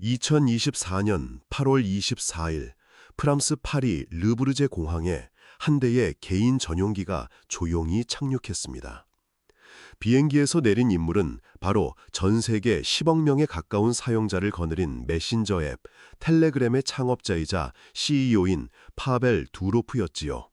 2024년 8월 24일 프랑스 파리 르브르제 공항에 한 대의 개인 전용기가 조용히 착륙했습니다. 비행기에서 내린 인물은 바로 전 세계 10억 명에 가까운 사용자를 거느린 메신저 앱 텔레그램의 창업자이자 CEO인 파벨 두로프였지요.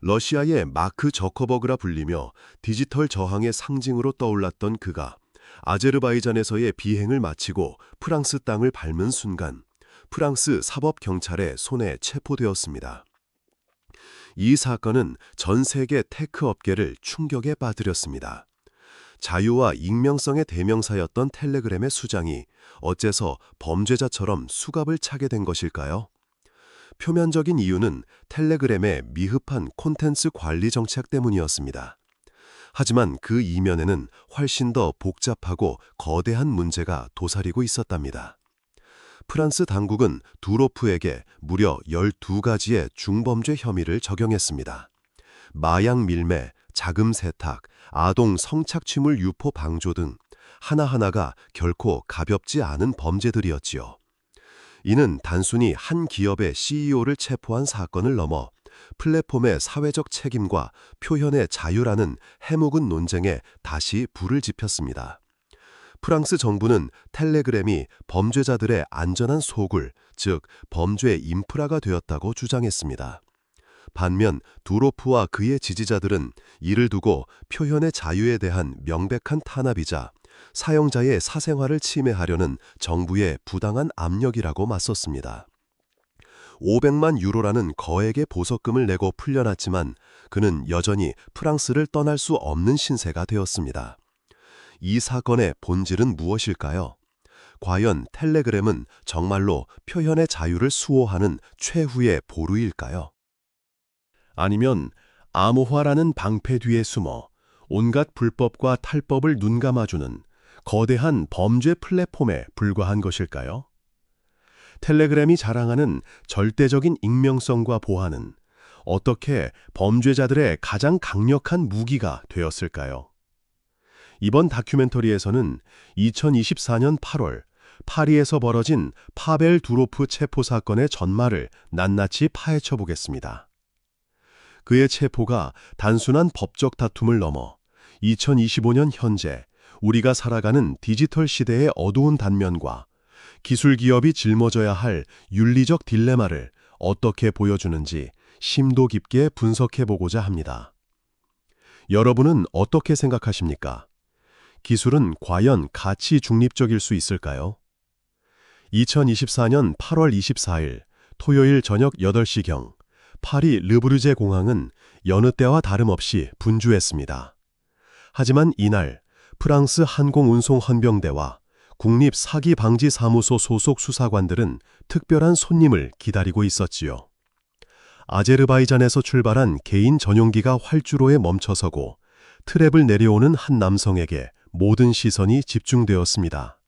러시아의 마크 저커버그라 불리며 디지털 저항의 상징으로 떠올랐던 그가 아제르바이잔에서의 비행을 마치고 프랑스 땅을 밟은 순간 프랑스 사법경찰의 손에 체포되었습니다. 이 사건은 전 세계 테크 업계를 충격에 빠뜨렸습니다. 자유와 익명성의 대명사였던 텔레그램의 수장이 어째서 범죄자처럼 수갑을 차게 된 것일까요? 표면적인 이유는 텔레그램의 미흡한 콘텐츠 관리 정책 때문이었습니다. 하지만 그 이면에는 훨씬 더 복잡하고 거대한 문제가 도사리고 있었답니다. 프랑스 당국은 두로프에게 무려 12가지의 중범죄 혐의를 적용했습니다. 마약 밀매, 자금 세탁, 아동 성착취물 유포 방조 등 하나하나가 결코 가볍지 않은 범죄들이었지요. 이는 단순히 한 기업의 CEO를 체포한 사건을 넘어 플랫폼의 사회적 책임과 표현의 자유라는 해묵은 논쟁에 다시 불을 지폈습니다. 프랑스 정부는 텔레그램이 범죄자들의 안전한 소굴, 즉 범죄 인프라가 되었다고 주장했습니다. 반면 두로프와 그의 지지자들은 이를 두고 표현의 자유에 대한 명백한 탄압이자 사용자의 사생활을 침해하려는 정부의 부당한 압력이라고 맞섰습니다. 500만 유로라는 거액의 보석금을 내고 풀려났지만 그는 여전히 프랑스를 떠날 수 없는 신세가 되었습니다. 이 사건의 본질은 무엇일까요? 과연 텔레그램은 정말로 표현의 자유를 수호하는 최후의 보루일까요? 아니면 암호화라는 방패 뒤에 숨어 온갖 불법과 탈법을 눈감아주는 거대한 범죄 플랫폼에 불과한 것일까요? 텔레그램이 자랑하는 절대적인 익명성과 보안은 어떻게 범죄자들의 가장 강력한 무기가 되었을까요? 이번 다큐멘터리에서는 2024년 8월 파리에서 벌어진 파벨 두로프 체포 사건의 전말을 낱낱이 파헤쳐 보겠습니다. 그의 체포가 단순한 법적 다툼을 넘어 2025년 현재 우리가 살아가는 디지털 시대의 어두운 단면과 기술 기업이 짊어져야 할 윤리적 딜레마를 어떻게 보여주는지 심도 깊게 분석해 보고자 합니다. 여러분은 어떻게 생각하십니까? 기술은 과연 가치 중립적일 수 있을까요? 2024년 8월 24일 토요일 저녁 8시경 파리 르브르제 공항은 여느 때와 다름없이 분주했습니다. 하지만 이날 프랑스 항공운송헌병대와 국립사기방지사무소 소속 수사관들은 특별한 손님을 기다리고 있었지요. 아제르바이잔에서 출발한 개인 전용기가 활주로에 멈춰서고 트랩을 내려오는 한 남성에게 모든 시선이 집중되었습니다.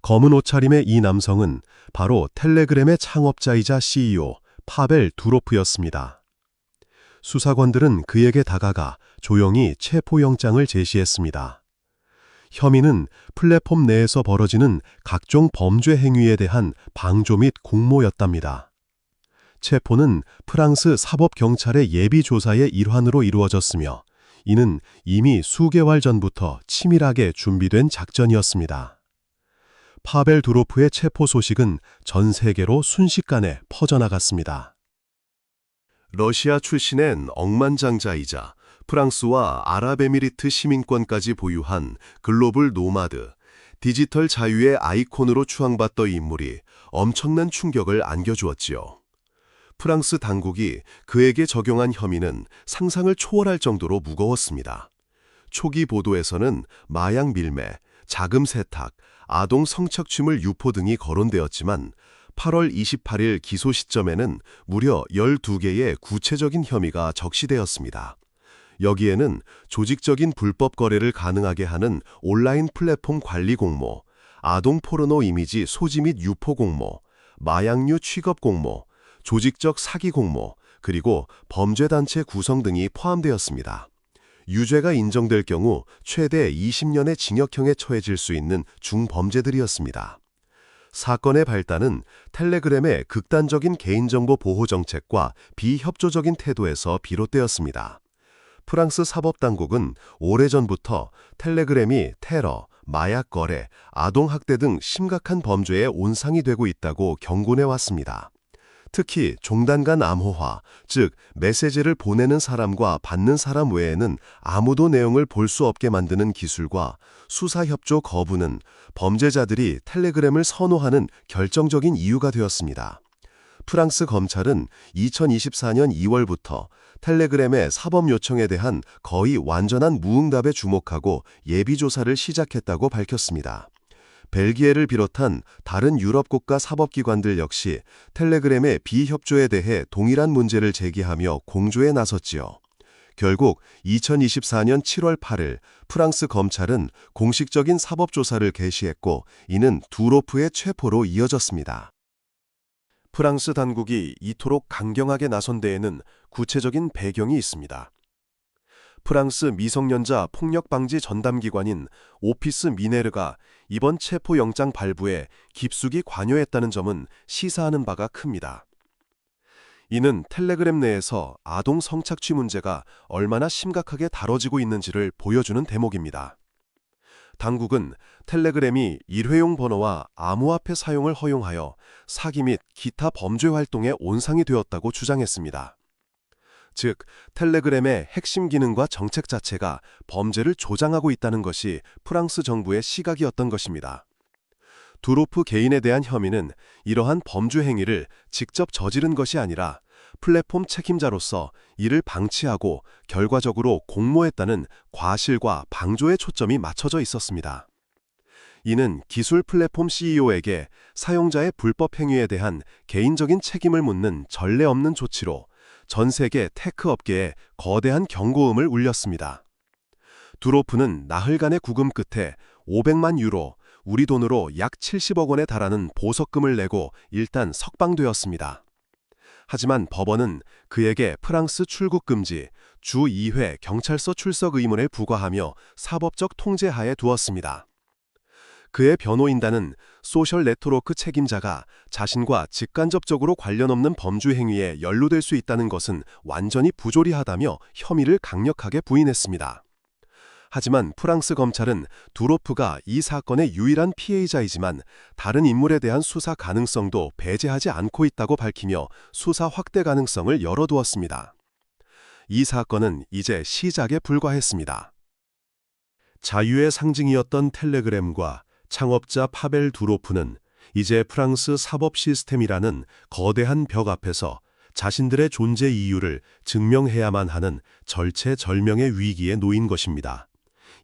검은 옷차림의 이 남성은 바로 텔레그램의 창업자이자 CEO 파벨 두로프였습니다. 수사관들은 그에게 다가가 조용히 체포영장을 제시했습니다. 혐의는 플랫폼 내에서 벌어지는 각종 범죄 행위에 대한 방조 및 공모였답니다. 체포는 프랑스 사법경찰의 예비조사의 일환으로 이루어졌으며 이는 이미 수개월 전부터 치밀하게 준비된 작전이었습니다. 파벨 두로프의 체포 소식은 전 세계로 순식간에 퍼져나갔습니다. 러시아 출신의 억만장자이자 프랑스와 아랍에미리트 시민권까지 보유한 글로벌 노마드, 디지털 자유의 아이콘으로 추앙받던 인물이 엄청난 충격을 안겨주었지요. 프랑스 당국이 그에게 적용한 혐의는 상상을 초월할 정도로 무거웠습니다. 초기 보도에서는 마약 밀매, 자금 세탁, 아동 성착취물 유포 등이 거론되었지만 8월 28일 기소 시점에는 무려 12개의 구체적인 혐의가 적시되었습니다. 여기에는 조직적인 불법 거래를 가능하게 하는 온라인 플랫폼 관리 공모, 아동 포르노 이미지 소지 및 유포 공모, 마약류 취급 공모, 조직적 사기 공모, 그리고 범죄단체 구성 등이 포함되었습니다. 유죄가 인정될 경우 최대 20년의 징역형에 처해질 수 있는 중범죄들이었습니다. 사건의 발단은 텔레그램의 극단적인 개인정보 보호 정책과 비협조적인 태도에서 비롯되었습니다. 프랑스 사법당국은 오래전부터 텔레그램이 테러, 마약 거래, 아동학대 등 심각한 범죄의 온상이 되고 있다고 경고해왔습니다. 특히 종단 간 암호화, 즉 메시지를 보내는 사람과 받는 사람 외에는 아무도 내용을 볼 수 없게 만드는 기술과 수사협조 거부는 범죄자들이 텔레그램을 선호하는 결정적인 이유가 되었습니다. 프랑스 검찰은 2024년 2월부터 텔레그램의 사법 요청에 대한 거의 완전한 무응답에 주목하고 예비조사를 시작했다고 밝혔습니다. 벨기에를 비롯한 다른 유럽 국가 사법기관들 역시 텔레그램의 비협조에 대해 동일한 문제를 제기하며 공조에 나섰지요. 결국 2024년 7월 8일 프랑스 검찰은 공식적인 사법조사를 개시했고 이는 두로프의 체포로 이어졌습니다. 프랑스 당국이 이토록 강경하게 나선 데에는 구체적인 배경이 있습니다. 프랑스 미성년자 폭력 방지 전담기관인 오피스 미네르가 이번 체포영장 발부에 깊숙이 관여했다는 점은 시사하는 바가 큽니다. 이는 텔레그램 내에서 아동 성착취 문제가 얼마나 심각하게 다뤄지고 있는지를 보여주는 대목입니다. 당국은 텔레그램이 일회용 번호와 암호화폐 사용을 허용하여 사기 및 기타 범죄 활동의 온상이 되었다고 주장했습니다. 즉, 텔레그램의 핵심 기능과 정책 자체가 범죄를 조장하고 있다는 것이 프랑스 정부의 시각이었던 것입니다. 두로프 개인에 대한 혐의는 이러한 범죄 행위를 직접 저지른 것이 아니라 플랫폼 책임자로서 이를 방치하고 결과적으로 공모했다는 과실과 방조에 초점이 맞춰져 있었습니다. 이는 기술 플랫폼 CEO에게 사용자의 불법 행위에 대한 개인적인 책임을 묻는 전례 없는 조치로 전 세계 테크 업계에 거대한 경고음을 울렸습니다. 두로프는 나흘간의 구금 끝에 500만 유로, 우리 돈으로 약 70억 원에 달하는 보석금을 내고 일단 석방되었습니다. 하지만 법원은 그에게 프랑스 출국 금지, 주 2회 경찰서 출석 의무를 부과하며 사법적 통제하에 두었습니다. 그의 변호인단은 소셜 네트워크 책임자가 자신과 직간접적으로 관련 없는 범죄 행위에 연루될 수 있다는 것은 완전히 부조리하다며 혐의를 강력하게 부인했습니다. 하지만 프랑스 검찰은 두로프가 이 사건의 유일한 피해자이지만 다른 인물에 대한 수사 가능성도 배제하지 않고 있다고 밝히며 수사 확대 가능성을 열어두었습니다. 이 사건은 이제 시작에 불과했습니다. 자유의 상징이었던 텔레그램과 창업자 파벨 두로프는 이제 프랑스 사법 시스템이라는 거대한 벽 앞에서 자신들의 존재 이유를 증명해야만 하는 절체절명의 위기에 놓인 것입니다.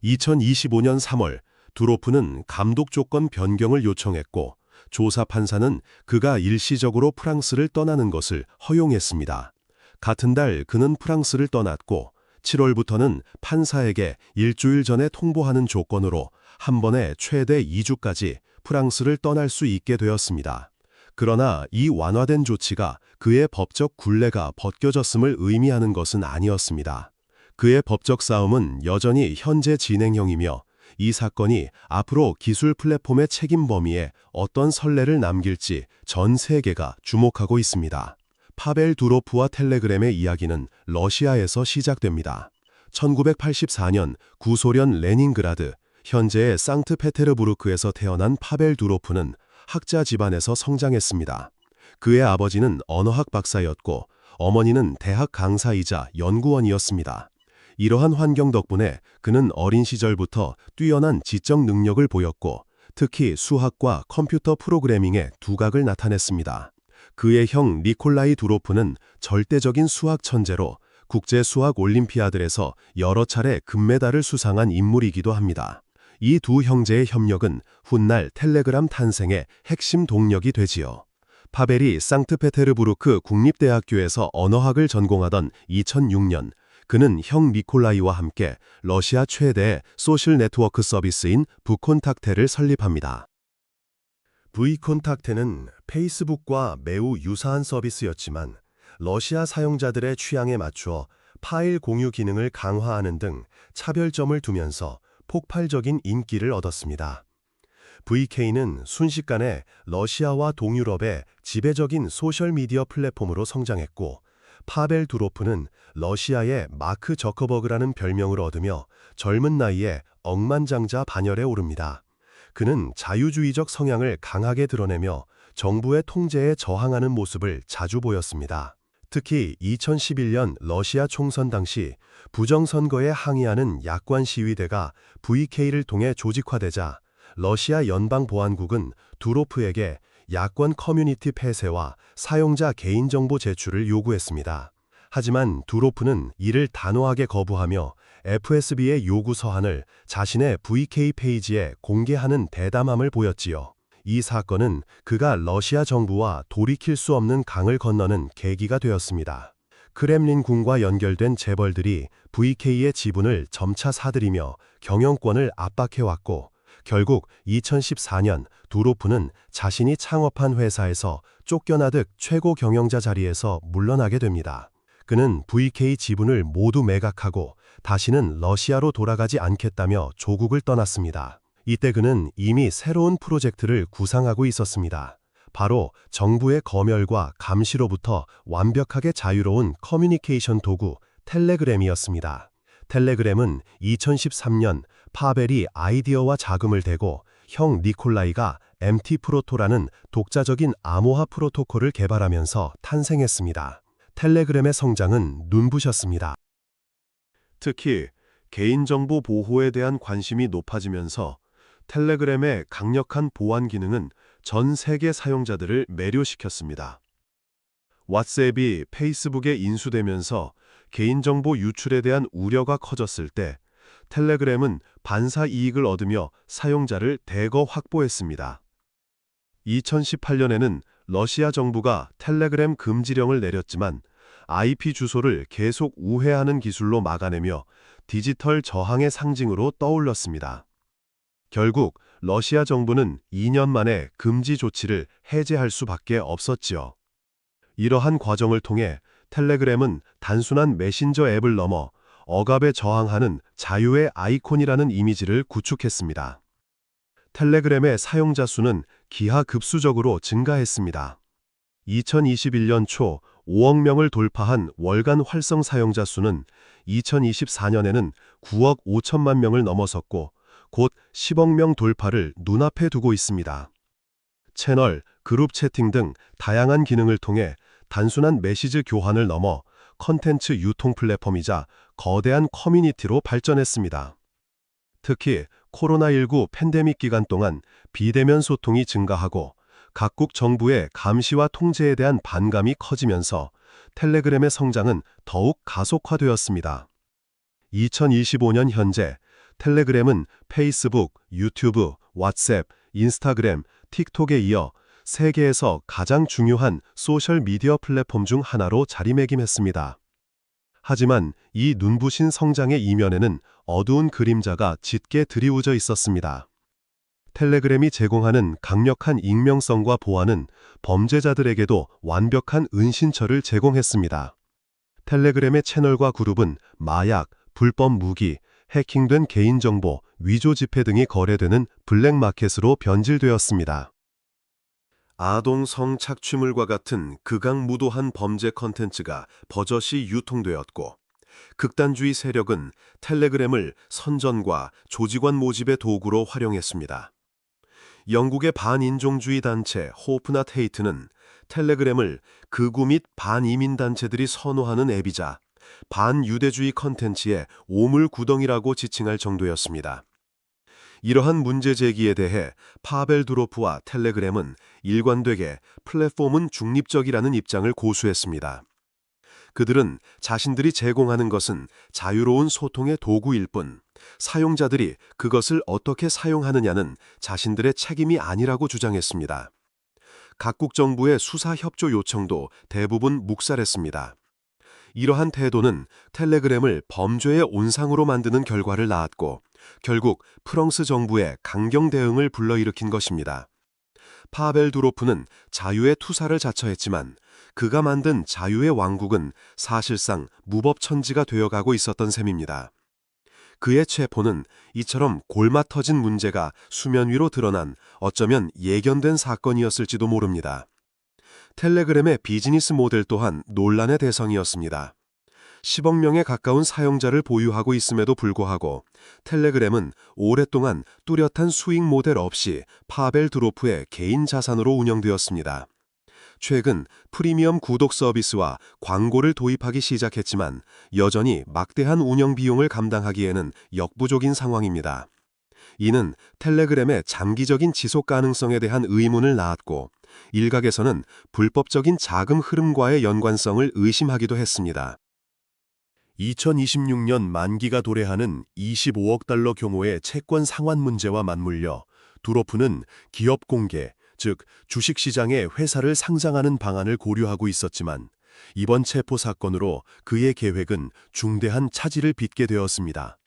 2025년 3월 두로프는 감독 조건 변경을 요청했고 조사 판사는 그가 일시적으로 프랑스를 떠나는 것을 허용했습니다. 같은 달 그는 프랑스를 떠났고 7월부터는 판사에게 일주일 전에 통보하는 조건으로 한 번에 최대 2주까지 프랑스를 떠날 수 있게 되었습니다. 그러나 이 완화된 조치가 그의 법적 굴레가 벗겨졌음을 의미하는 것은 아니었습니다. 그의 법적 싸움은 여전히 현재 진행형이며 이 사건이 앞으로 기술 플랫폼의 책임 범위에 어떤 선례를 남길지 전 세계가 주목하고 있습니다. 파벨 두로프와 텔레그램의 이야기는 러시아에서 시작됩니다. 1984년 구소련 레닌그라드, 현재의 상트페테르부르크에서 태어난 파벨 두로프는 학자 집안에서 성장했습니다. 그의 아버지는 언어학 박사였고 어머니는 대학 강사이자 연구원이었습니다. 이러한 환경 덕분에 그는 어린 시절부터 뛰어난 지적 능력을 보였고 특히 수학과 컴퓨터 프로그래밍에 두각을 나타냈습니다. 그의 형 니콜라이 두로프는 절대적인 수학 천재로 국제 수학 올림피아드에서 여러 차례 금메달을 수상한 인물이기도 합니다. 이 두 형제의 협력은 훗날 텔레그램 탄생의 핵심 동력이 되지요. 파벨이 상트페테르부르크 국립대학교에서 언어학을 전공하던 2006년 그는 형 니콜라이와 함께 러시아 최대의 소셜 네트워크 서비스인 브콘탁테를 설립합니다. 브이콘탁테는 페이스북과 매우 유사한 서비스였지만 러시아 사용자들의 취향에 맞추어 파일 공유 기능을 강화하는 등 차별점을 두면서 폭발적인 인기를 얻었습니다. VK는 순식간에 러시아와 동유럽의 지배적인 소셜미디어 플랫폼으로 성장했고, 파벨 두로프는 러시아의 마크 저커버그라는 별명을 얻으며 젊은 나이에 억만장자 반열에 오릅니다. 그는 자유주의적 성향을 강하게 드러내며 정부의 통제에 저항하는 모습을 자주 보였습니다. 특히 2011년 러시아 총선 당시 부정선거에 항의하는 야권 시위대가 VK를 통해 조직화되자 러시아 연방보안국은 두로프에게 야권 커뮤니티 폐쇄와 사용자 개인정보 제출을 요구했습니다. 하지만 두로프는 이를 단호하게 거부하며 FSB의 요구 서한을 자신의 VK 페이지에 공개하는 대담함을 보였지요. 이 사건은 그가 러시아 정부와 돌이킬 수 없는 강을 건너는 계기가 되었습니다. 크렘린궁과 연결된 재벌들이 VK의 지분을 점차 사들이며 경영권을 압박해왔고, 결국 2014년 두로프는 자신이 창업한 회사에서 쫓겨나듯 최고 경영자 자리에서 물러나게 됩니다. 그는 VK 지분을 모두 매각하고 다시는 러시아로 돌아가지 않겠다며 조국을 떠났습니다. 이때 그는 이미 새로운 프로젝트를 구상하고 있었습니다. 바로 정부의 검열과 감시로부터 완벽하게 자유로운 커뮤니케이션 도구 텔레그램이었습니다. 텔레그램은 2013년 파벨이 아이디어와 자금을 대고 형 니콜라이가 MT 프로토라는 독자적인 암호화 프로토콜을 개발하면서 탄생했습니다. 텔레그램의 성장은 눈부셨습니다. 특히 개인정보 보호에 대한 관심이 높아지면서 텔레그램의 강력한 보안 기능은 전 세계 사용자들을 매료시켰습니다. 왓츠앱이 페이스북에 인수되면서 개인정보 유출에 대한 우려가 커졌을 때 텔레그램은 반사 이익을 얻으며 사용자를 대거 확보했습니다. 2018년에는 러시아 정부가 텔레그램 금지령을 내렸지만 IP 주소를 계속 우회하는 기술로 막아내며 디지털 저항의 상징으로 떠올랐습니다. 결국 러시아 정부는 2년 만에 금지 조치를 해제할 수밖에 없었지요. 이러한 과정을 통해 텔레그램은 단순한 메신저 앱을 넘어 억압에 저항하는 자유의 아이콘이라는 이미지를 구축했습니다. 텔레그램의 사용자 수는 기하급수적으로 증가했습니다. 2021년 초 5억 명을 돌파한 월간 활성 사용자 수는 2024년에는 9억 5천만 명을 넘어섰고 곧 10억 명 돌파를 눈앞에 두고 있습니다. 채널, 그룹 채팅 등 다양한 기능을 통해 단순한 메시지 교환을 넘어 컨텐츠 유통 플랫폼이자 거대한 커뮤니티로 발전했습니다. 특히 코로나19 팬데믹 기간 동안 비대면 소통이 증가하고 각국 정부의 감시와 통제에 대한 반감이 커지면서 텔레그램의 성장은 더욱 가속화되었습니다. 2025년 현재 텔레그램은 페이스북, 유튜브, 왓츠앱, 인스타그램, 틱톡에 이어 세계에서 가장 중요한 소셜미디어 플랫폼 중 하나로 자리매김했습니다. 하지만 이 눈부신 성장의 이면에는 어두운 그림자가 짙게 드리워져 있었습니다. 텔레그램이 제공하는 강력한 익명성과 보안은 범죄자들에게도 완벽한 은신처를 제공했습니다. 텔레그램의 채널과 그룹은 마약, 불법 무기, 해킹된 개인정보, 위조 지폐 등이 거래되는 블랙마켓으로 변질되었습니다. 아동 성착취물과 같은 극악무도한 범죄 컨텐츠가 버젓이 유통되었고, 극단주의 세력은 텔레그램을 선전과 조직원 모집의 도구로 활용했습니다. 영국의 반인종주의 단체 호프낫 헤이트는 텔레그램을 극우 및 반이민 단체들이 선호하는 앱이자 반유대주의 컨텐츠의 오물구덩이라고 지칭할 정도였습니다. 이러한 문제 제기에 대해 파벨 두로프와 텔레그램은 일관되게 플랫폼은 중립적이라는 입장을 고수했습니다. 그들은 자신들이 제공하는 것은 자유로운 소통의 도구일 뿐, 사용자들이 그것을 어떻게 사용하느냐는 자신들의 책임이 아니라고 주장했습니다. 각국 정부의 수사 협조 요청도 대부분 묵살했습니다. 이러한 태도는 텔레그램을 범죄의 온상으로 만드는 결과를 낳았고, 결국 프랑스 정부의 강경 대응을 불러일으킨 것입니다. 파벨 두로프는 자유의 투사를 자처했지만 그가 만든 자유의 왕국은 사실상 무법천지가 되어가고 있었던 셈입니다. 그의 체포는 이처럼 골마 터진 문제가 수면 위로 드러난 어쩌면 예견된 사건이었을지도 모릅니다. 텔레그램의 비즈니스 모델 또한 논란의 대상이었습니다. 10억 명에 가까운 사용자를 보유하고 있음에도 불구하고 텔레그램은 오랫동안 뚜렷한 수익 모델 없이 파벨 두로프의 개인 자산으로 운영되었습니다. 최근 프리미엄 구독 서비스와 광고를 도입하기 시작했지만 여전히 막대한 운영 비용을 감당하기에는 역부족인 상황입니다. 이는 텔레그램의 장기적인 지속 가능성에 대한 의문을 낳았고 일각에서는 불법적인 자금 흐름과의 연관성을 의심하기도 했습니다. 2026년 만기가 도래하는 25억 달러 규모의 채권 상환 문제와 맞물려 두로프는 기업 공개, 즉 주식시장에 회사를 상장하는 방안을 고려하고 있었지만 이번 체포 사건으로 그의 계획은 중대한 차질을 빚게 되었습니다.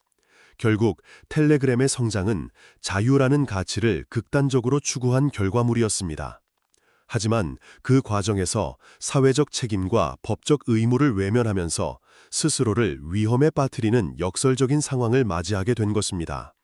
결국 텔레그램의 성장은 자유라는 가치를 극단적으로 추구한 결과물이었습니다. 하지만 그 과정에서 사회적 책임과 법적 의무를 외면하면서 스스로를 위험에 빠뜨리는 역설적인 상황을 맞이하게 된 것입니다.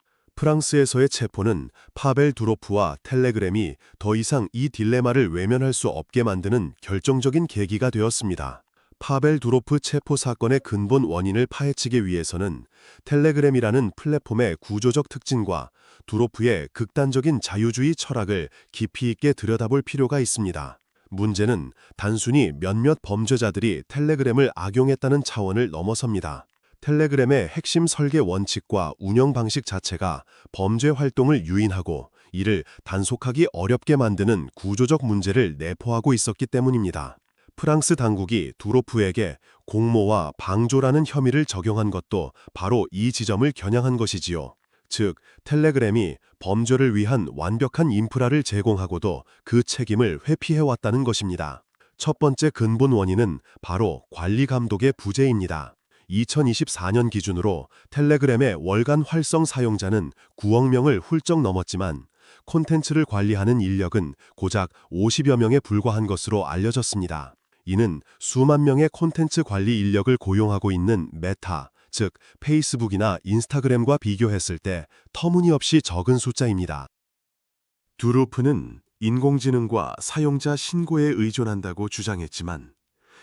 프랑스에서의 체포는 파벨 두로프와 텔레그램이 더 이상 이 딜레마를 외면할 수 없게 만드는 결정적인 계기가 되었습니다. 파벨 두로프 체포 사건의 근본 원인을 파헤치기 위해서는 텔레그램이라는 플랫폼의 구조적 특징과 두로프의 극단적인 자유주의 철학을 깊이 있게 들여다볼 필요가 있습니다. 문제는 단순히 몇몇 범죄자들이 텔레그램을 악용했다는 차원을 넘어섭니다. 텔레그램의 핵심 설계 원칙과 운영 방식 자체가 범죄 활동을 유인하고 이를 단속하기 어렵게 만드는 구조적 문제를 내포하고 있었기 때문입니다. 프랑스 당국이 두로프에게 공모와 방조라는 혐의를 적용한 것도 바로 이 지점을 겨냥한 것이지요. 즉, 텔레그램이 범죄를 위한 완벽한 인프라를 제공하고도 그 책임을 회피해왔다는 것입니다. 첫 번째 근본 원인은 바로 관리 감독의 부재입니다. 2024년 기준으로 텔레그램의 월간 활성 사용자는 9억 명을 훌쩍 넘었지만 콘텐츠를 관리하는 인력은 고작 50여 명에 불과한 것으로 알려졌습니다. 이는 수만 명의 콘텐츠 관리 인력을 고용하고 있는 메타, 즉 페이스북이나 인스타그램과 비교했을 때 터무니없이 적은 숫자입니다. 두로프는 인공지능과 사용자 신고에 의존한다고 주장했지만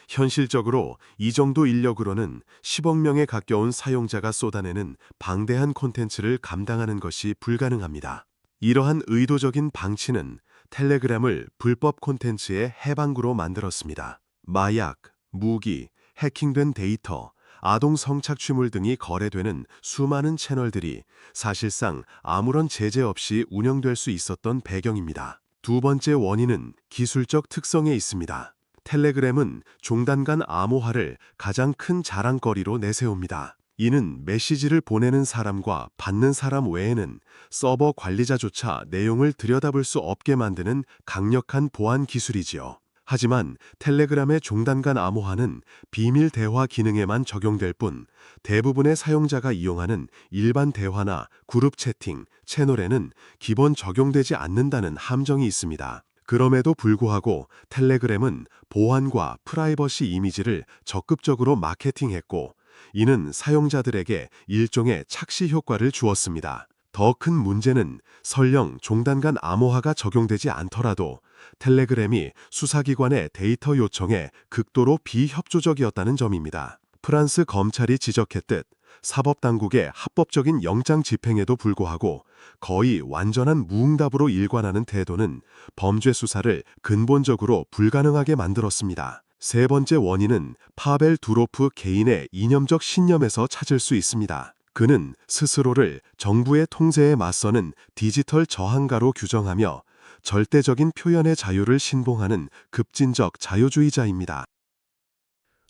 현실적으로 이 정도 인력으로는 10억 명에 가까운 사용자가 쏟아내는 방대한 콘텐츠를 감당하는 것이 불가능합니다. 이러한 의도적인 방치는 텔레그램을 불법 콘텐츠의 해방구로 만들었습니다. 마약, 무기, 해킹된 데이터, 아동 성착취물 등이 거래되는 수많은 채널들이 사실상 아무런 제재 없이 운영될 수 있었던 배경입니다. 두 번째 원인은 기술적 특성에 있습니다. 텔레그램은 종단간 암호화를 가장 큰 자랑거리로 내세웁니다. 이는 메시지를 보내는 사람과 받는 사람 외에는 서버 관리자조차 내용을 들여다볼 수 없게 만드는 강력한 보안 기술이지요. 하지만 텔레그램의 종단간 암호화는 비밀 대화 기능에만 적용될 뿐 대부분의 사용자가 이용하는 일반 대화나 그룹 채팅, 채널에는 기본 적용되지 않는다는 함정이 있습니다. 그럼에도 불구하고 텔레그램은 보안과 프라이버시 이미지를 적극적으로 마케팅했고 이는 사용자들에게 일종의 착시 효과를 주었습니다. 더 큰 문제는 설령 종단간 암호화가 적용되지 않더라도 텔레그램이 수사기관의 데이터 요청에 극도로 비협조적이었다는 점입니다. 프랑스 검찰이 지적했듯 사법당국의 합법적인 영장 집행에도 불구하고 거의 완전한 무응답으로 일관하는 태도는 범죄 수사를 근본적으로 불가능하게 만들었습니다. 세 번째 원인은 파벨 두로프 개인의 이념적 신념에서 찾을 수 있습니다. 그는 스스로를 정부의 통제에 맞서는 디지털 저항가로 규정하며 절대적인 표현의 자유를 신봉하는 급진적 자유주의자입니다.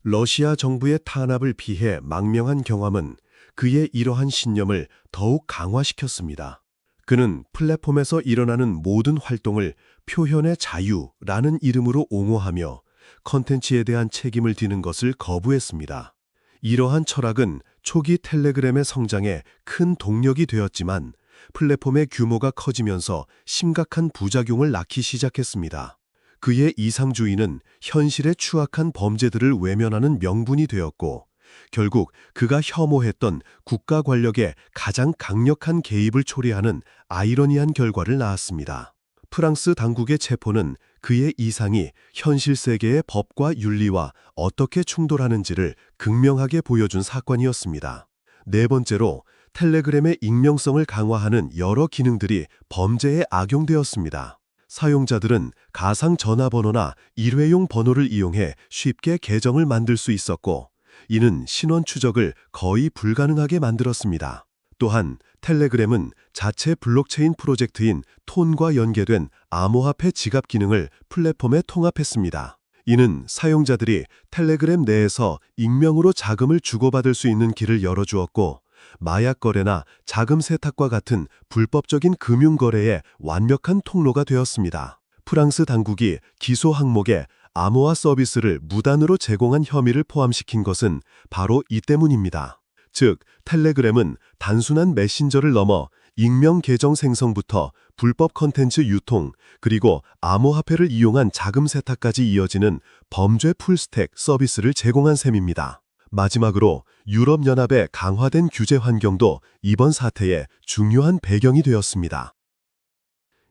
러시아 정부의 탄압을 피해 망명한 경험은 그의 이러한 신념을 더욱 강화시켰습니다. 그는 플랫폼에서 일어나는 모든 활동을 표현의 자유라는 이름으로 옹호하며 컨텐츠에 대한 책임을 지는 것을 거부했습니다. 이러한 철학은 초기 텔레그램의 성장에 큰 동력이 되었지만 플랫폼의 규모가 커지면서 심각한 부작용을 낳기 시작했습니다. 그의 이상주의는 현실의 추악한 범죄들을 외면하는 명분이 되었고 결국 그가 혐오했던 국가 권력의 가장 강력한 개입을 초래하는 아이러니한 결과를 낳았습니다. 프랑스 당국의 체포는 그의 이상이 현실 세계의 법과 윤리와 어떻게 충돌하는지를 극명하게 보여준 사건이었습니다. 네 번째로, 텔레그램의 익명성을 강화하는 여러 기능들이 범죄에 악용되었습니다. 사용자들은 가상 전화번호나 일회용 번호를 이용해 쉽게 계정을 만들 수 있었고, 이는 신원 추적을 거의 불가능하게 만들었습니다. 또한 텔레그램은 자체 블록체인 프로젝트인 톤과 연계된 암호화폐 지갑 기능을 플랫폼에 통합했습니다. 이는 사용자들이 텔레그램 내에서 익명으로 자금을 주고받을 수 있는 길을 열어주었고, 마약 거래나 자금 세탁과 같은 불법적인 금융 거래의 완벽한 통로가 되었습니다. 프랑스 당국이 기소 항목에 암호화 서비스를 무단으로 제공한 혐의를 포함시킨 것은 바로 이 때문입니다. 즉, 텔레그램은 단순한 메신저를 넘어 익명 계정 생성부터 불법 컨텐츠 유통, 그리고 암호화폐를 이용한 자금 세탁까지 이어지는 범죄 풀스택 서비스를 제공한 셈입니다. 마지막으로 유럽연합의 강화된 규제 환경도 이번 사태의 중요한 배경이 되었습니다.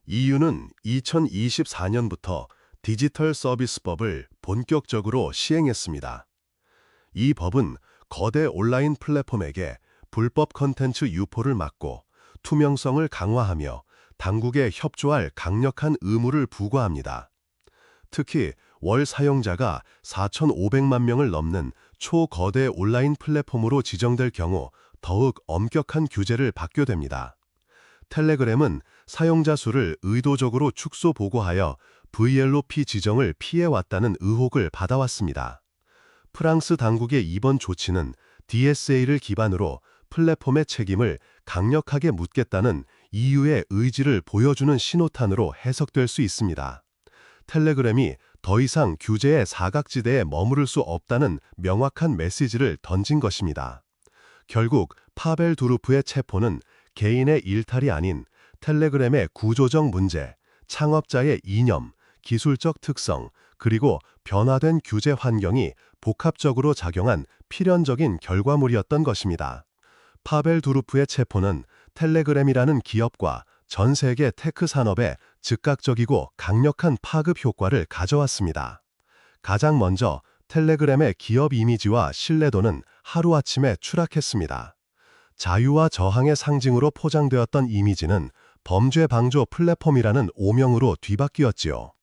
EU는 2024년부터 디지털 서비스법을 본격적으로 시행했습니다. 이 법은 거대 온라인 플랫폼에게 불법 컨텐츠 유포를 막고 투명성을 강화하며 당국에 협조할 강력한 의무를 부과합니다. 특히 월 사용자가 4,500만 명을 넘는 초거대 온라인 플랫폼으로 지정될 경우 더욱 엄격한 규제를 받게 됩니다. 텔레그램은 사용자 수를 의도적으로 축소 보고하여 VLOP 지정을 피해왔다는 의혹을 받아왔습니다. 프랑스 당국의 이번 조치는 DSA를 기반으로 플랫폼의 책임을 강력하게 묻겠다는 EU의 의지를 보여주는 신호탄으로 해석될 수 있습니다. 텔레그램이 더 이상 규제의 사각지대에 머무를 수 없다는 명확한 메시지를 던진 것입니다. 결국 파벨 두루프의 체포는 개인의 일탈이 아닌 텔레그램의 구조적 문제, 창업자의 이념, 기술적 특성, 그리고 변화된 규제 환경이 복합적으로 작용한 필연적인 결과물이었던 것입니다. 파벨 두루프의 체포는 텔레그램이라는 기업과 전 세계 테크 산업에 즉각적이고 강력한 파급 효과를 가져왔습니다. 가장 먼저 텔레그램의 기업 이미지와 신뢰도는 하루아침에 추락했습니다. 자유와 저항의 상징으로 포장되었던 이미지는 범죄 방조 플랫폼이라는 오명으로 뒤바뀌었지요.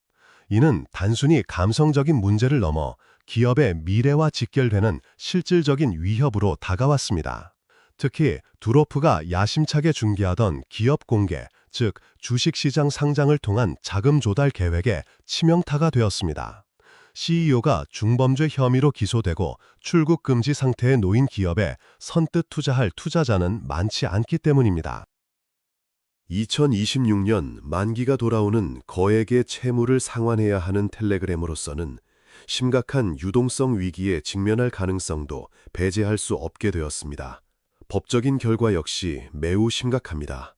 이는 단순히 감성적인 문제를 넘어 기업의 미래와 직결되는 실질적인 위협으로 다가왔습니다. 특히 두로프가 야심차게 중개하던 기업 공개, 즉 주식시장 상장을 통한 자금 조달 계획에 치명타가 되었습니다. CEO가 중범죄 혐의로 기소되고 출국 금지 상태에 놓인 기업에 선뜻 투자할 투자자는 많지 않기 때문입니다. 2026년 만기가 돌아오는 거액의 채무를 상환해야 하는 텔레그램으로서는 심각한 유동성 위기에 직면할 가능성도 배제할 수 없게 되었습니다. 법적인 결과 역시 매우 심각합니다.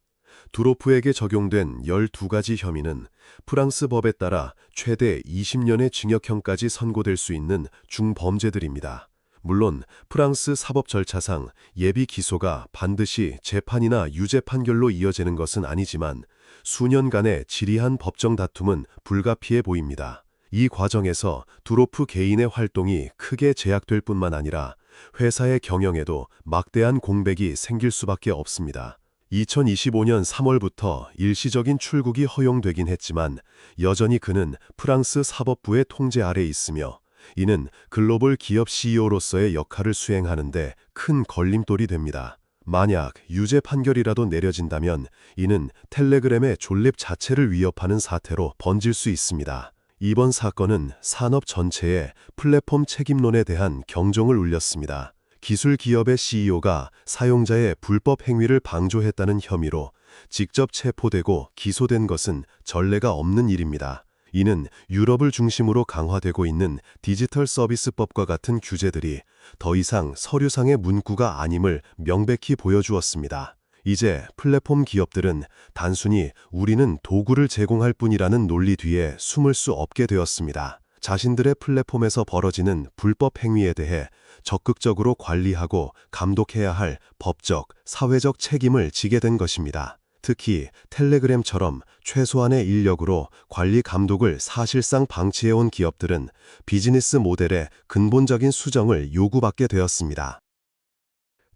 두로프에게 적용된 12가지 혐의는 프랑스 법에 따라 최대 20년의 징역형까지 선고될 수 있는 중범죄들입니다. 물론 프랑스 사법 절차상 예비 기소가 반드시 재판이나 유죄 판결로 이어지는 것은 아니지만 수년간의 지리한 법정 다툼은 불가피해 보입니다. 이 과정에서 두로프 개인의 활동이 크게 제약될 뿐만 아니라 회사의 경영에도 막대한 공백이 생길 수밖에 없습니다. 2025년 3월부터 일시적인 출국이 허용되긴 했지만 여전히 그는 프랑스 사법부의 통제 아래 있으며 이는 글로벌 기업 CEO로서의 역할을 수행하는 데 큰 걸림돌이 됩니다. 만약 유죄 판결이라도 내려진다면 이는 텔레그램의 존립 자체를 위협하는 사태로 번질 수 있습니다. 이번 사건은 산업 전체의 플랫폼 책임론에 대한 경종을 울렸습니다. 기술 기업의 CEO가 사용자의 불법 행위를 방조했다는 혐의로 직접 체포되고 기소된 것은 전례가 없는 일입니다. 이는 유럽을 중심으로 강화되고 있는 디지털 서비스법과 같은 규제들이 더 이상 서류상의 문구가 아님을 명백히 보여주었습니다. 이제 플랫폼 기업들은 단순히 우리는 도구를 제공할 뿐이라는 논리 뒤에 숨을 수 없게 되었습니다. 자신들의 플랫폼에서 벌어지는 불법 행위에 대해 적극적으로 관리하고 감독해야 할 법적, 사회적 책임을 지게 된 것입니다. 특히 텔레그램처럼 최소한의 인력으로 관리 감독을 사실상 방치해온 기업들은 비즈니스 모델의 근본적인 수정을 요구받게 되었습니다.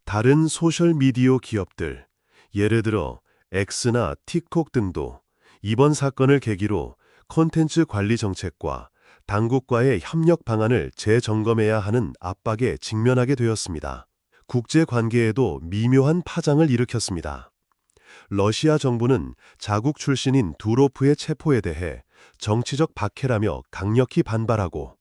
다른 소셜미디어 기업들, 예를 들어 X나 틱톡 등도 이번 사건을 계기로 콘텐츠 관리 정책과 당국과의 협력 방안을 재점검해야 하는 압박에 직면하게 되었습니다. 국제 관계에도 미묘한 파장을 일으켰습니다. 러시아 정부는 자국 출신인 두로프의 체포에 대해 정치적 박해라며 강력히 반발하고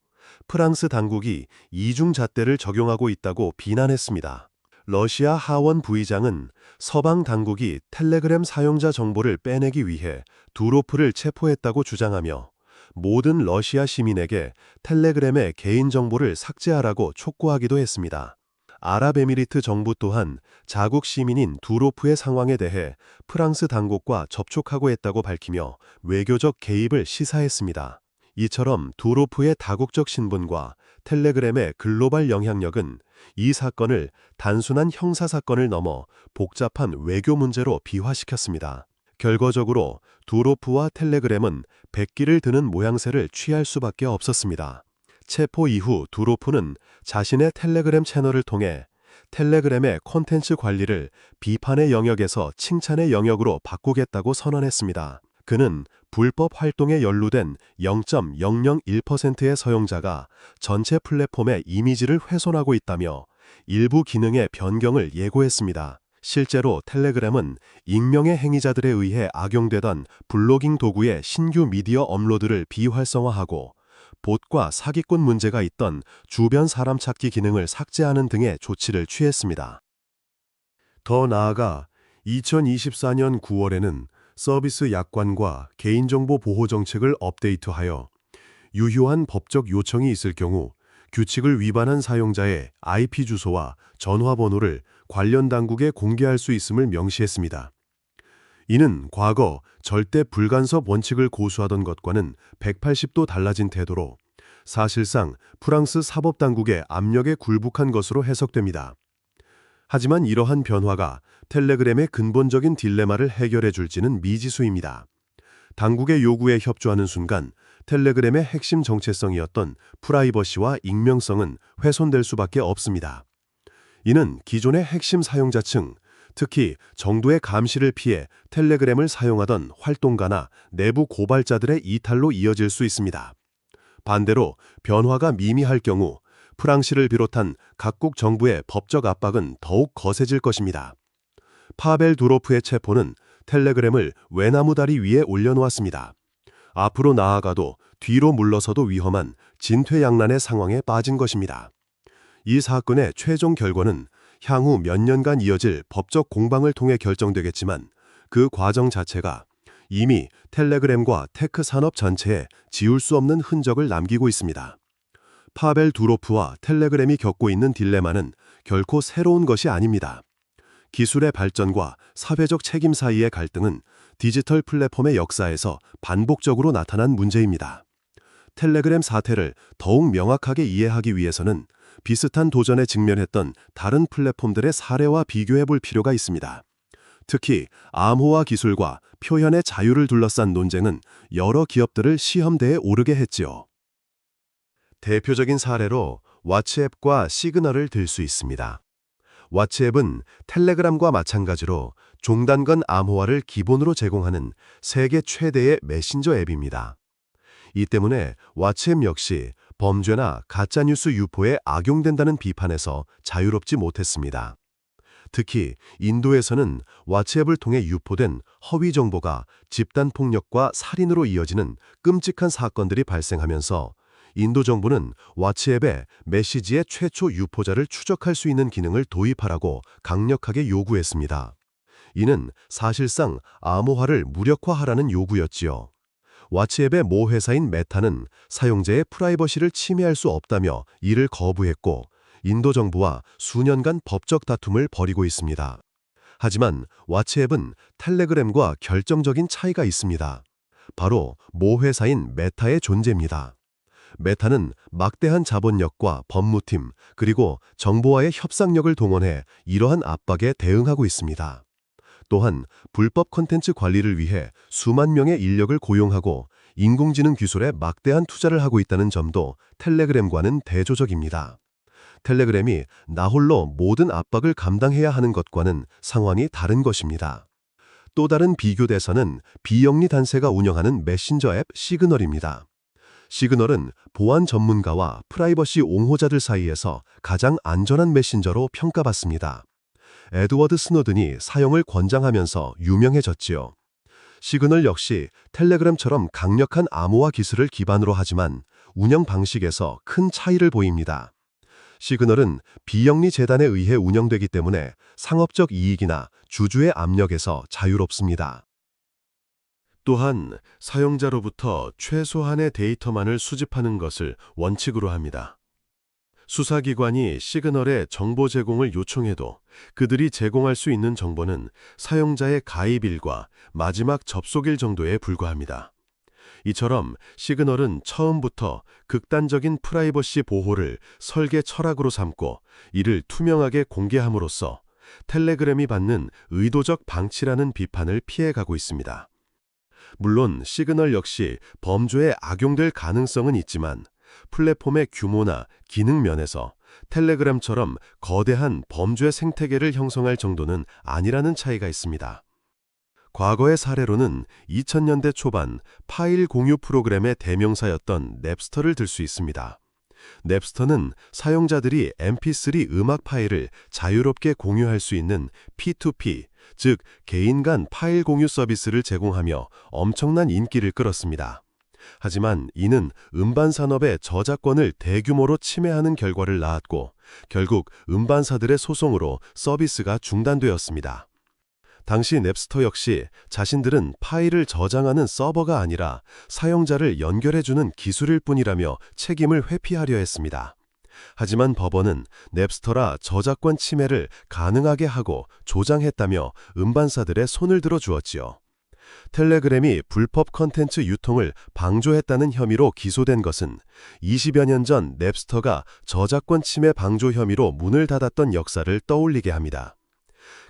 프랑스 당국이 이중잣대를 적용하고 있다고 비난했습니다. 러시아 하원 부의장은 서방 당국이 텔레그램 사용자 정보를 빼내기 위해 두로프를 체포했다고 주장하며 모든 러시아 시민에게 텔레그램의 개인정보를 삭제하라고 촉구하기도 했습니다. 아랍에미리트 정부 또한 자국 시민인 두로프의 상황에 대해 프랑스 당국과 접촉하고 했다고 밝히며 외교적 개입을 시사했습니다. 이처럼 두로프의 다국적 신분과 텔레그램의 글로벌 영향력은 이 사건을 단순한 형사사건을 넘어 복잡한 외교 문제로 비화시켰습니다. 결과적으로 두로프와 텔레그램은 백기를 드는 모양새를 취할 수밖에 없었습니다. 체포 이후 두로프는 자신의 텔레그램 채널을 통해 텔레그램의 콘텐츠 관리를 비판의 영역에서 칭찬의 영역으로 바꾸겠다고 선언했습니다. 그는 불법 활동에 연루된 0.001%의 사용자가 전체 플랫폼의 이미지를 훼손하고 있다며 일부 기능의 변경을 예고했습니다. 실제로 텔레그램은 익명의 행위자들에 의해 악용되던 블로깅 도구의 신규 미디어 업로드를 비활성화하고 봇과 사기꾼 문제가 있던 주변 사람 찾기 기능을 삭제하는 등의 조치를 취했습니다. 더 나아가 2024년 9월에는 서비스 약관과 개인정보 보호 정책을 업데이트하여 유효한 법적 요청이 있을 경우 규칙을 위반한 사용자의 IP 주소와 전화번호를 관련 당국에 공개할 수 있음을 명시했습니다. 이는 과거 절대 불간섭 원칙을 고수하던 것과는 180도 달라진 태도로 사실상 프랑스 사법당국의 압력에 굴복한 것으로 해석됩니다. 하지만 이러한 변화가 텔레그램의 근본적인 딜레마를 해결해 줄지는 미지수입니다. 당국의 요구에 협조하는 순간 텔레그램의 핵심 정체성이었던 프라이버시와 익명성은 훼손될 수밖에 없습니다. 이는 기존의 핵심 사용자층, 특히 정부의 감시를 피해 텔레그램을 사용하던 활동가나 내부 고발자들의 이탈로 이어질 수 있습니다. 반대로 변화가 미미할 경우 프랑스를 비롯한 각국 정부의 법적 압박은 더욱 거세질 것입니다. 파벨 두로프의 체포는 텔레그램을 외나무 다리 위에 올려놓았습니다. 앞으로 나아가도 뒤로 물러서도 위험한 진퇴양난의 상황에 빠진 것입니다. 이 사건의 최종 결과는 향후 몇 년간 이어질 법적 공방을 통해 결정되겠지만 그 과정 자체가 이미 텔레그램과 테크 산업 전체에 지울 수 없는 흔적을 남기고 있습니다. 파벨 두로프와 텔레그램이 겪고 있는 딜레마는 결코 새로운 것이 아닙니다. 기술의 발전과 사회적 책임 사이의 갈등은 디지털 플랫폼의 역사에서 반복적으로 나타난 문제입니다. 텔레그램 사태를 더욱 명확하게 이해하기 위해서는 비슷한 도전에 직면했던 다른 플랫폼들의 사례와 비교해 볼 필요가 있습니다. 특히 암호화 기술과 표현의 자유를 둘러싼 논쟁은 여러 기업들을 시험대에 오르게 했지요. 대표적인 사례로 왓츠앱과 시그널을 들 수 있습니다. 왓츠앱은 텔레그램과 마찬가지로 종단건 암호화를 기본으로 제공하는 세계 최대의 메신저 앱입니다. 이 때문에 왓츠앱 역시 범죄나 가짜뉴스 유포에 악용된다는 비판에서 자유롭지 못했습니다. 특히 인도에서는 왓츠앱을 통해 유포된 허위 정보가 집단폭력과 살인으로 이어지는 끔찍한 사건들이 발생하면서 인도 정부는 왓츠앱에 메시지의 최초 유포자를 추적할 수 있는 기능을 도입하라고 강력하게 요구했습니다. 이는 사실상 암호화를 무력화하라는 요구였지요. 왓츠앱의 모 회사인 메타는 사용자의 프라이버시를 침해할 수 없다며 이를 거부했고 인도 정부와 수년간 법적 다툼을 벌이고 있습니다. 하지만 왓츠앱은 텔레그램과 결정적인 차이가 있습니다. 바로 모 회사인 메타의 존재입니다. 메타는 막대한 자본력과 법무팀, 그리고 정보와의 협상력을 동원해 이러한 압박에 대응하고 있습니다. 또한 불법 콘텐츠 관리를 위해 수만 명의 인력을 고용하고 인공지능 기술에 막대한 투자를 하고 있다는 점도 텔레그램과는 대조적입니다. 텔레그램이 나홀로 모든 압박을 감당해야 하는 것과는 상황이 다른 것입니다. 또 다른 비교 대상은 비영리 단체가 운영하는 메신저 앱 시그널입니다. 시그널은 보안 전문가와 프라이버시 옹호자들 사이에서 가장 안전한 메신저로 평가받습니다. 에드워드 스노든이 사용을 권장하면서 유명해졌지요. 시그널 역시 텔레그램처럼 강력한 암호화 기술을 기반으로 하지만 운영 방식에서 큰 차이를 보입니다. 시그널은 비영리 재단에 의해 운영되기 때문에 상업적 이익이나 주주의 압력에서 자유롭습니다. 또한 사용자로부터 최소한의 데이터만을 수집하는 것을 원칙으로 합니다. 수사기관이 시그널에 정보 제공을 요청해도 그들이 제공할 수 있는 정보는 사용자의 가입일과 마지막 접속일 정도에 불과합니다. 이처럼 시그널은 처음부터 극단적인 프라이버시 보호를 설계 철학으로 삼고 이를 투명하게 공개함으로써 텔레그램이 받는 의도적 방치라는 비판을 피해가고 있습니다. 물론 시그널 역시 범죄에 악용될 가능성은 있지만 플랫폼의 규모나 기능 면에서 텔레그램처럼 거대한 범죄 생태계를 형성할 정도는 아니라는 차이가 있습니다. 과거의 사례로는 2000년대 초반 파일 공유 프로그램의 대명사였던 냅스터를 들 수 있습니다. 냅스터는 사용자들이 mp3 음악 파일을 자유롭게 공유할 수 있는 P2P, 즉 개인 간 파일 공유 서비스를 제공하며 엄청난 인기를 끌었습니다. 하지만 이는 음반 산업의 저작권을 대규모로 침해하는 결과를 낳았고 결국 음반사들의 소송으로 서비스가 중단되었습니다. 당시 냅스터 역시 자신들은 파일을 저장하는 서버가 아니라 사용자를 연결해주는 기술일 뿐이라며 책임을 회피하려 했습니다. 하지만 법원은 냅스터라 저작권 침해를 가능하게 하고 조장했다며 음반사들의 손을 들어 주었지요. 텔레그램이 불법 컨텐츠 유통을 방조했다는 혐의로 기소된 것은 20여 년 전 냅스터가 저작권 침해 방조 혐의로 문을 닫았던 역사를 떠올리게 합니다.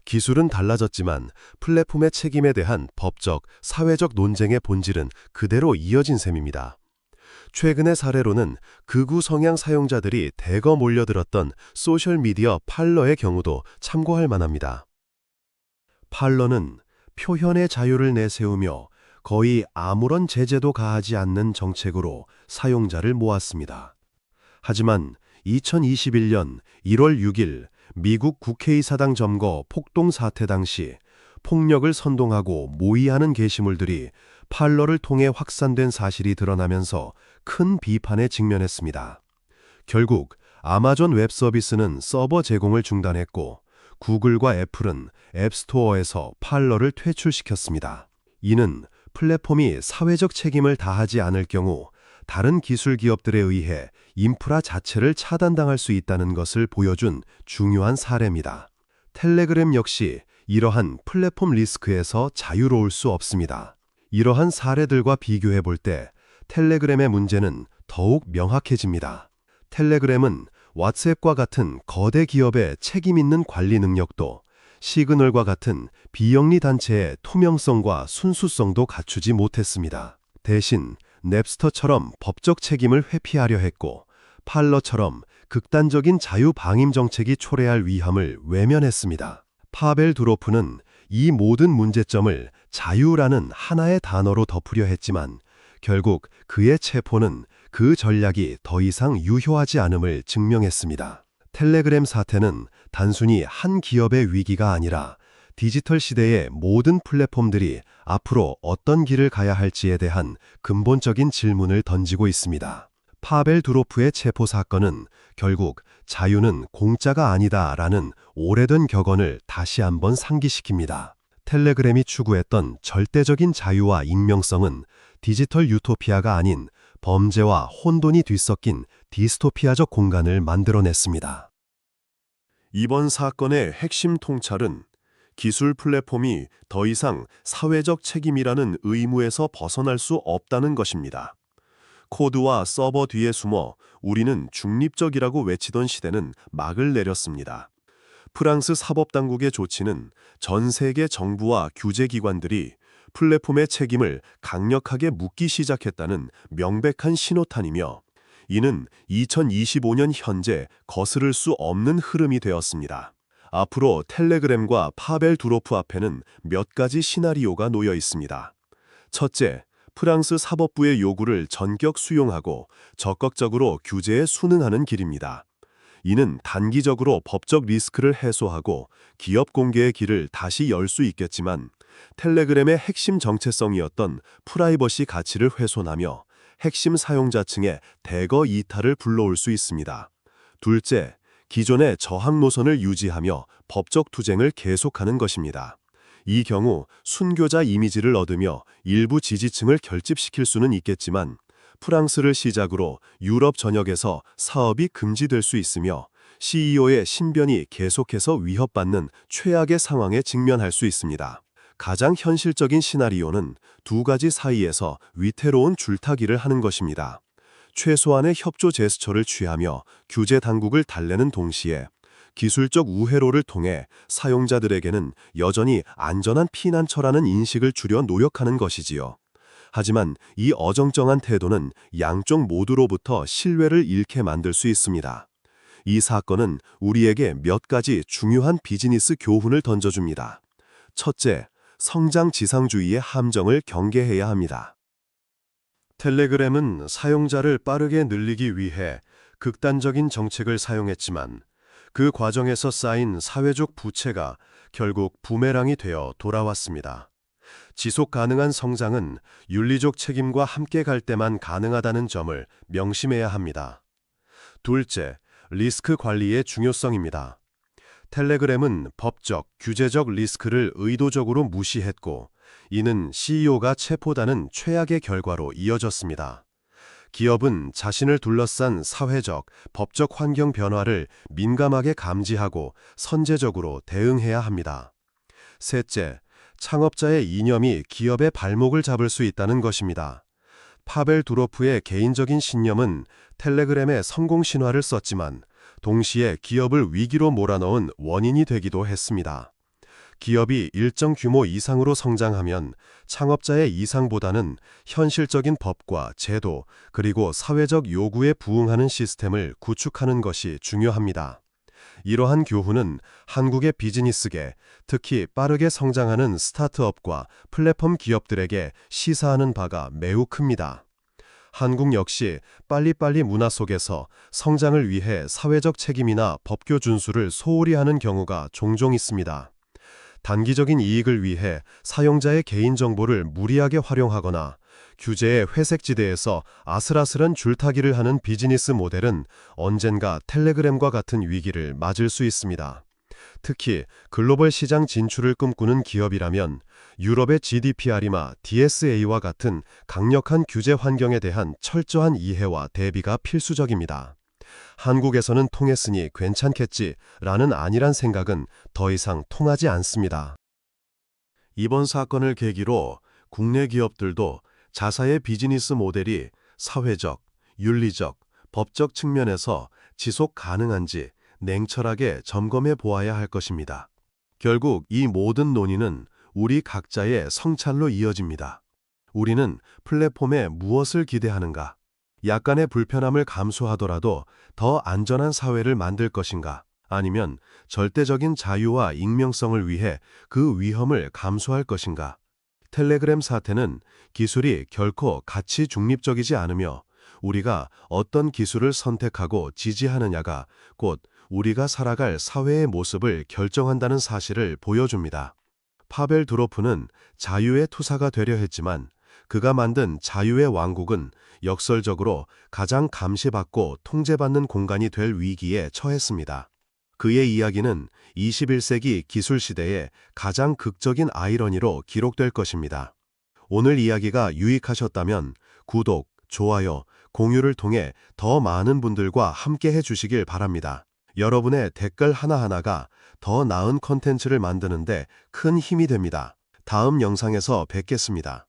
기술은 달라졌지만 플랫폼의 책임에 대한 법적, 사회적 논쟁의 본질은 그대로 이어진 셈입니다. 최근의 사례로는 극우 성향 사용자들이 대거 몰려들었던 소셜미디어 팔러의 경우도 참고할 만합니다. 팔러는 표현의 자유를 내세우며 거의 아무런 제재도 가하지 않는 정책으로 사용자를 모았습니다. 하지만 2021년 1월 6일 미국 국회의사당 점거 폭동 사태 당시 폭력을 선동하고 모의하는 게시물들이 팔러를 통해 확산된 사실이 드러나면서 큰 비판에 직면했습니다. 결국 아마존 웹 서비스는 서버 제공을 중단했고 구글과 애플은 앱스토어에서 팔러를 퇴출시켰습니다. 이는 플랫폼이 사회적 책임을 다하지 않을 경우 다른 기술 기업들에 의해 인프라 자체를 차단당할 수 있다는 것을 보여준 중요한 사례입니다. 텔레그램 역시 이러한 플랫폼 리스크에서 자유로울 수 없습니다. 이러한 사례들과 비교해 볼 때 텔레그램의 문제는 더욱 명확해집니다. 텔레그램은 왓츠앱과 같은 거대 기업의 책임 있는 관리 능력도 시그널과 같은 비영리 단체의 투명성과 순수성도 갖추지 못했습니다. 대신 냅스터처럼 법적 책임을 회피하려 했고 팔러처럼 극단적인 자유 방임 정책이 초래할 위험을 외면했습니다. 파벨 두로프는 이 모든 문제점을 자유라는 하나의 단어로 덮으려 했지만 결국 그의 체포는 그 전략이 더 이상 유효하지 않음을 증명했습니다. 텔레그램 사태는 단순히 한 기업의 위기가 아니라 디지털 시대의 모든 플랫폼들이 앞으로 어떤 길을 가야 할지에 대한 근본적인 질문을 던지고 있습니다. 파벨 두로프의 체포 사건은 결국 자유는 공짜가 아니다라는 오래된 격언을 다시 한번 상기시킵니다. 텔레그램이 추구했던 절대적인 자유와 익명성은 디지털 유토피아가 아닌 범죄와 혼돈이 뒤섞인 디스토피아적 공간을 만들어냈습니다. 이번 사건의 핵심 통찰은 기술 플랫폼이 더 이상 사회적 책임이라는 의무에서 벗어날 수 없다는 것입니다. 코드와 서버 뒤에 숨어 우리는 중립적이라고 외치던 시대는 막을 내렸습니다. 프랑스 사법당국의 조치는 전 세계 정부와 규제기관들이 플랫폼의 책임을 강력하게 묻기 시작했다는 명백한 신호탄이며, 이는 2025년 현재 거스를 수 없는 흐름이 되었습니다. 앞으로 텔레그램과 파벨 두로프 앞에는 몇 가지 시나리오가 놓여 있습니다. 첫째, 프랑스 사법부의 요구를 전격 수용하고 적극적으로 규제에 순응하는 길입니다. 이는 단기적으로 법적 리스크를 해소하고 기업 공개의 길을 다시 열 수 있겠지만, 텔레그램의 핵심 정체성이었던 프라이버시 가치를 훼손하며 핵심 사용자층의 대거 이탈을 불러올 수 있습니다. 둘째, 기존의 저항 노선을 유지하며 법적 투쟁을 계속하는 것입니다. 이 경우 순교자 이미지를 얻으며 일부 지지층을 결집시킬 수는 있겠지만, 프랑스를 시작으로 유럽 전역에서 사업이 금지될 수 있으며 CEO의 신변이 계속해서 위협받는 최악의 상황에 직면할 수 있습니다. 가장 현실적인 시나리오는 두 가지 사이에서 위태로운 줄타기를 하는 것입니다. 최소한의 협조 제스처를 취하며 규제 당국을 달래는 동시에 기술적 우회로를 통해 사용자들에게는 여전히 안전한 피난처라는 인식을 주려 노력하는 것이지요. 하지만 이 어정쩡한 태도는 양쪽 모두로부터 신뢰를 잃게 만들 수 있습니다. 이 사건은 우리에게 몇 가지 중요한 비즈니스 교훈을 던져줍니다. 첫째, 성장 지상주의의 함정을 경계해야 합니다. 텔레그램은 사용자를 빠르게 늘리기 위해 극단적인 정책을 사용했지만, 그 과정에서 쌓인 사회적 부채가 결국 부메랑이 되어 돌아왔습니다. 지속 가능한 성장은 윤리적 책임과 함께 갈 때만 가능하다는 점을 명심해야 합니다. 둘째, 리스크 관리의 중요성입니다. 텔레그램은 법적, 규제적 리스크를 의도적으로 무시했고, 이는 CEO가 체포다는 최악의 결과로 이어졌습니다. 기업은 자신을 둘러싼 사회적, 법적 환경 변화를 민감하게 감지하고 선제적으로 대응해야 합니다. 셋째, 창업자의 이념이 기업의 발목을 잡을 수 있다는 것입니다. 파벨 두로프의 개인적인 신념은 텔레그램의 성공 신화를 썼지만, 동시에 기업을 위기로 몰아넣은 원인이 되기도 했습니다. 기업이 일정 규모 이상으로 성장하면 창업자의 이상보다는 현실적인 법과 제도, 그리고 사회적 요구에 부응하는 시스템을 구축하는 것이 중요합니다. 이러한 교훈은 한국의 비즈니스계, 특히 빠르게 성장하는 스타트업과 플랫폼 기업들에게 시사하는 바가 매우 큽니다. 한국 역시 빨리빨리 문화 속에서 성장을 위해 사회적 책임이나 법규 준수를 소홀히 하는 경우가 종종 있습니다. 단기적인 이익을 위해 사용자의 개인정보를 무리하게 활용하거나 규제의 회색지대에서 아슬아슬한 줄타기를 하는 비즈니스 모델은 언젠가 텔레그램과 같은 위기를 맞을 수 있습니다. 특히 글로벌 시장 진출을 꿈꾸는 기업이라면 유럽의 GDPR이나 DSA와 같은 강력한 규제 환경에 대한 철저한 이해와 대비가 필수적입니다. 한국에서는 통했으니 괜찮겠지라는 안일한 생각은 더 이상 통하지 않습니다. 이번 사건을 계기로 국내 기업들도 자사의 비즈니스 모델이 사회적, 윤리적, 법적 측면에서 지속 가능한지 냉철하게 점검해 보아야 할 것입니다. 결국 이 모든 논의는 우리 각자의 성찰로 이어집니다. 우리는 플랫폼에 무엇을 기대하는가? 약간의 불편함을 감수하더라도 더 안전한 사회를 만들 것인가? 아니면 절대적인 자유와 익명성을 위해 그 위험을 감수할 것인가? 텔레그램 사태는 기술이 결코 가치 중립적이지 않으며, 우리가 어떤 기술을 선택하고 지지하느냐가 곧 우리가 살아갈 사회의 모습을 결정한다는 사실을 보여줍니다. 파벨 두로프는 자유의 투사가 되려 했지만, 그가 만든 자유의 왕국은 역설적으로 가장 감시받고 통제받는 공간이 될 위기에 처했습니다. 그의 이야기는 21세기 기술 시대의 가장 극적인 아이러니로 기록될 것입니다. 오늘 이야기가 유익하셨다면 구독, 좋아요, 공유를 통해 더 많은 분들과 함께 해주시길 바랍니다. 여러분의 댓글 하나하나가 더 나은 콘텐츠를 만드는데 큰 힘이 됩니다. 다음 영상에서 뵙겠습니다.